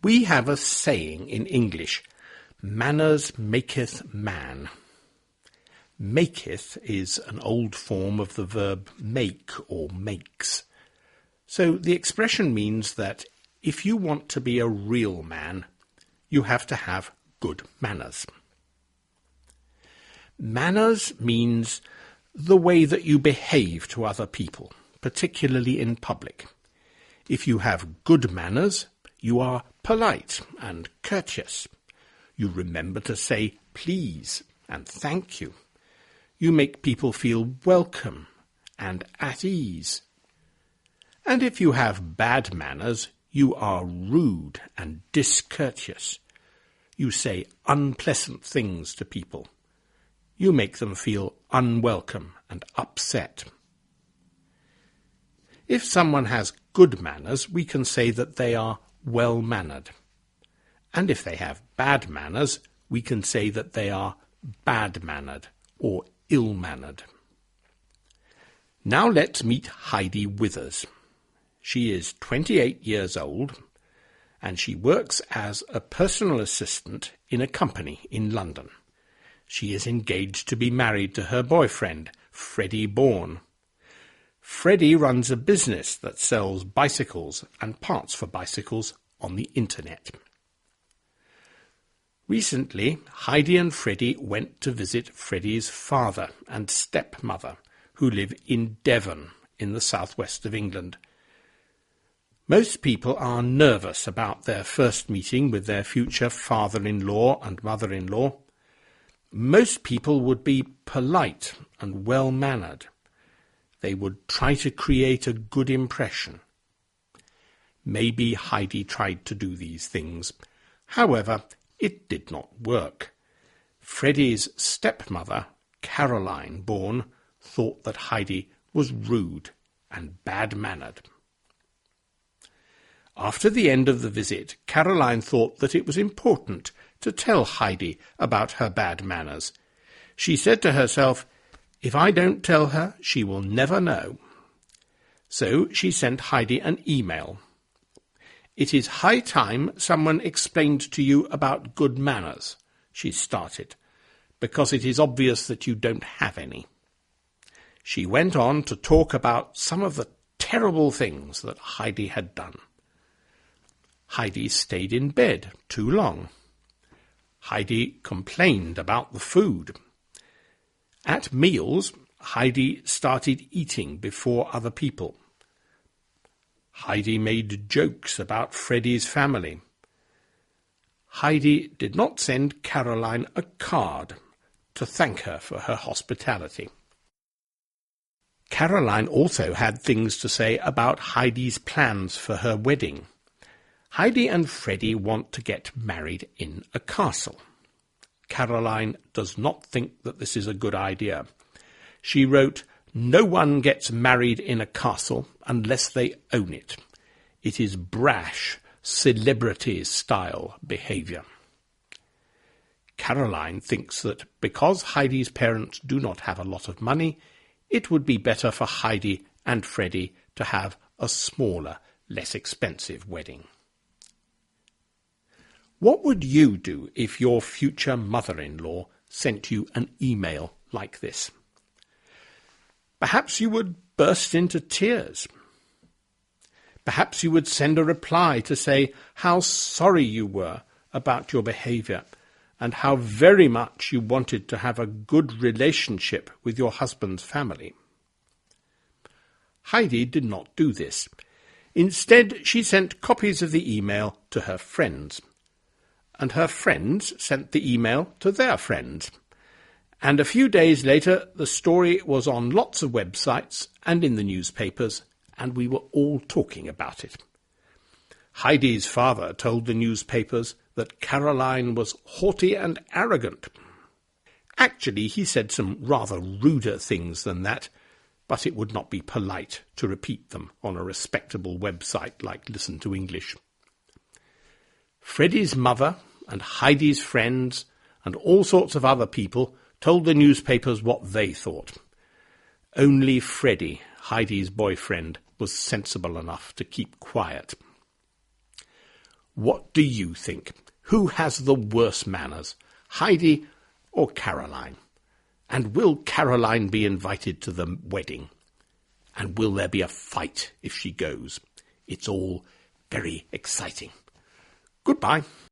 We have a saying in English, manners maketh man. Maketh is an old form of the verb make or makes. So the expression means that if you want to be a real man, you have to have good manners. Manners means the way that you behave to other people, particularly in public. If you have good manners, you are polite and courteous. You remember to say please and thank you. You make people feel welcome and at ease. And if you have bad manners, you are rude and discourteous. You say unpleasant things to people. You make them feel unwelcome and upset. If someone has good manners, we can say that they are well-mannered. And if they have bad manners, we can say that they are bad-mannered or ill-mannered. Now let's meet Heidi Withers. She is 28 years old, and she works as a personal assistant in a company in London. She is engaged to be married to her boyfriend, Freddie Bourne. Freddie runs a business that sells bicycles and parts for bicycles on the internet. Recently, Heidi and Freddie went to visit Freddie's father and stepmother, who live in Devon in the southwest of England. Most people are nervous about their first meeting with their future father-in-law and mother-in-law. Most people would be polite and well-mannered. They would try to create a good impression. Maybe Heidi tried to do these things. However, it did not work. Freddie's stepmother, Carolyn Bourne, thought that Heidi was rude and bad-mannered. After the end of the visit, Carolyn thought that it was important to tell Heidi about her bad manners. She said to herself, "If I don't tell her, she will never know." So she sent Heidi an email. "It is high time someone explained to you about good manners," she started, "because it is obvious that you don't have any." She went on to talk about some of the terrible things that Heidi had done. Heidi stayed in bed too long. Heidi complained about the food. At meals, Heidi started eating before other people. Heidi made jokes about Freddie's family. Heidi did not send Carolyn a card to thank her for her hospitality. Carolyn also had things to say about Heidi's plans for her wedding. Heidi and Freddie want to get married in a castle. Carolyn does not think that this is a good idea. She wrote, "No one gets married in a castle unless they own it. It is brash, celebrity-style behaviour." Carolyn thinks that because Heidi's parents do not have a lot of money, it would be better for Heidi and Freddie to have a smaller, less expensive wedding. What would you do if your future mother-in-law sent you an email like this? Perhaps you would burst into tears. Perhaps you would send a reply to say how sorry you were about your behaviour and how very much you wanted to have a good relationship with your husband's family. Heidi did not do this. Instead, she sent copies of the email to her friends, and her friends sent the email to their friends. And a few days later, the story was on lots of websites and in the newspapers, and we were all talking about it. Heidi's father told the newspapers that Carolyn was haughty and arrogant. Actually, he said some rather ruder things than that, but it would not be polite to repeat them on a respectable website like Listen to English. Freddie's mother and Heidi's friends and all sorts of other people told the newspapers what they thought. Only Freddie, Heidi's boyfriend, was sensible enough to keep quiet. What do you think? Who has the worse manners, Heidi or Caroline? And will Caroline be invited to the wedding? And will there be a fight if she goes? It's all very exciting. Goodbye.